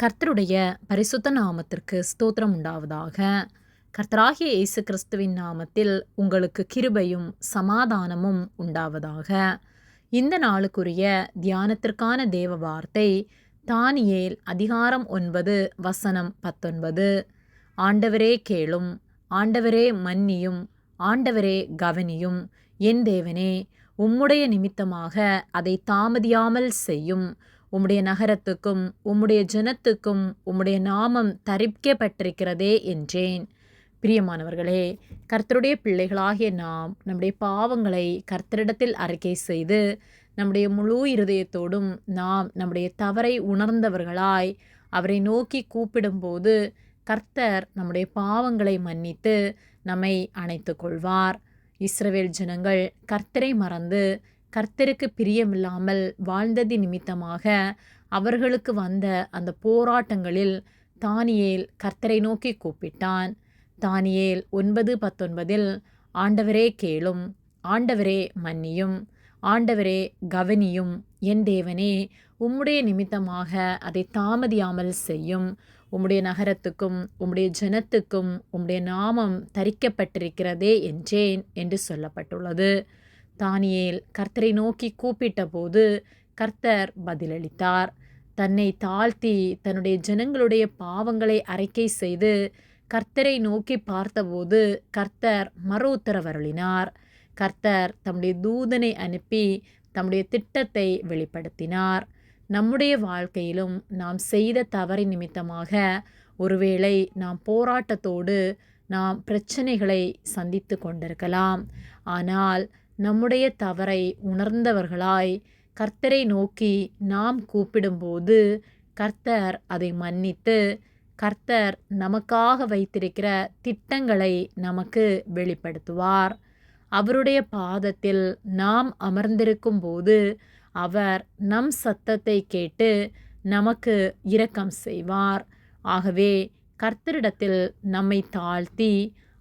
கர்த்தருடைய பரிசுத்த நாமத்திற்கு ஸ்தோத்திரம் உண்டாவதாக. கர்த்தராகிய இயேசு கிறிஸ்துவின் நாமத்தில் உங்களுக்கு கிருபையும் சமாதானமும் உண்டாவதாக. இந்த நாளுக்குரிய தியானத்திற்கான தேவ வார்த்தை தானியேல் அதிகாரம் 9 வசனம் 19. ஆண்டவரே கேளும், ஆண்டவரே மன்னியும், ஆண்டவரே கவனியும், என் தேவனே உம்முடைய நிமித்தமாக அதை தாமதியாமல் செய்யும். உம்முடைய நகரத்துக்கும் உம்முடைய ஜனத்துக்கும் உம்முடைய நாமம் தரிக்கப்பட்டிருக்கிறதே என்றேன். பிரியமானவர்களே, கர்த்தருடைய பிள்ளைகளாகிய நாம் நம்முடைய பாவங்களை கர்த்தரிடத்தில் அறிக்கை செய்து நம்முடைய முழு இருதயத்தோடும் நாம் நம்முடைய தவறை உணர்ந்தவர்களாய் அவரை நோக்கி கூப்பிடும்போது கர்த்தர் நம்முடைய பாவங்களை மன்னித்து நம்மை அணைத்து கொள்வார். இஸ்ரவேல் ஜனங்கள் கர்த்தரை மறந்து கர்த்தருக்கு பிரியமில்லாமல் வாழ்ந்தது நிமித்தமாக அவர்களுக்கு வந்த அந்த போராட்டங்களில் தானியேல் கர்த்தரை நோக்கி கூப்பிட்டான். தானியேல் 9:19 ஆண்டவரே கேளும், ஆண்டவரே மன்னியும், ஆண்டவரே கவனியும், என் தேவனே உம்முடைய நிமித்தமாக அதை தாமதியாமல் செய்யும். உம்முடைய நகரத்துக்கும் உம்முடைய ஜனத்துக்கும் உம்முடைய நாமம் தரிக்கப்பட்டிருக்கிறதே என்றேன் என்று சொல்லப்பட்டுள்ளது. தானியேல் கர்த்தரை நோக்கி கூப்பிட்ட போது கர்த்தர் பதிலளித்தார். தன்னை தாழ்த்தி தன்னுடைய ஜனங்களுடைய பாவங்களை அறிக்கை செய்து கர்த்தரை நோக்கி பார்த்தபோது கர்த்தர் மறு உத்தரவருளினார். கர்த்தர் தம்முடைய தூதனை அனுப்பி தம்முடைய திட்டத்தை வெளிப்படுத்தினார். நம்முடைய வாழ்க்கையிலும் நாம் செய்த தவறின் நிமித்தமாக ஒருவேளை நாம் போராட்டத்தோடு நாம் பிரச்சனைகளை சந்தித்து கொண்டிருக்கலாம். ஆனால் நம்முடைய தவறை உணர்ந்தவர்களாய் கர்த்தரை நோக்கி நாம் கூப்பிடும்போது கர்த்தர் அதை மன்னித்து கர்த்தர் நமக்காக வைத்திருக்கிற திட்டங்களை நமக்கு வெளிப்படுத்துவார். அவருடைய பாதத்தில் நாம் அமர்ந்திருக்கும் போது அவர் நம் சத்தத்தை கேட்டு நமக்கு இரக்கம் செய்வார். ஆகவே கர்த்தரிடத்தில் நம்மை தாழ்த்தி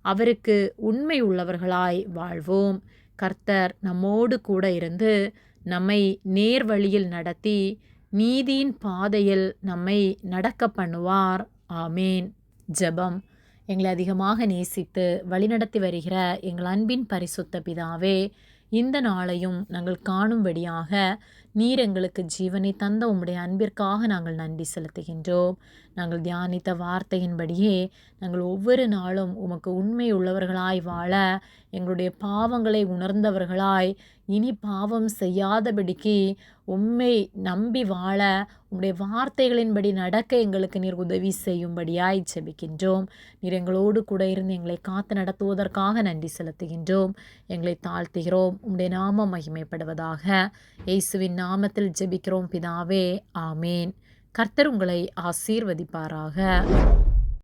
அவருக்கு உண்மை உள்ளவர்களாய் வாழ்வோம். கர்த்தர் நம்மோடு கூட இருந்து நம்மை நேர் வழியில் நடத்தி நீதியின் பாதையில் நம்மை நடக்க பண்ணுவார். ஆமேன். ஜெபம். எங்களை அதிகமாக நேசித்து வழிநடத்தி வருகிற எங்கள் அன்பின் பரிசுத்த பிதாவே, இந்த நாளையும் நாங்கள் காணும்படியாக நீர் எங்களுக்கு ஜீவனை தந்த உம்முடைய அன்பிற்காக நாங்கள் நன்றி செலுத்துகின்றோம். நாங்கள் தியானித்த வார்த்தையின்படியே நாங்கள் ஒவ்வொரு நாளும் உமக்கு உண்மை உள்ளவர்களாய் வாழ, எங்களுடைய பாவங்களை உணர்ந்தவர்களாய் இனி பாவம் செய்யாதபடிக்கு உம்மை நம்பி வாழ உம்முடைய வார்த்தைகளின்படி நடக்க எங்களுக்கு நீர் உதவி செய்யும்படியாய் ஜெபிக்கின்றோம். நீர் எங்களோடு கூட இருந்து எங்களை காத்து நடத்துவதற்காக நன்றி செலுத்துகின்றோம். எங்களை தாழ்த்துகிறோம். உம்முடைய நாமம் மகிமைப்படுவதாக. இயேசுவின் நாமத்தில் ஜெபிக்கிறோம் பிதாவே. ஆமேன். கர்த்தர் உங்களை ஆசீர்வதிப்பாராக.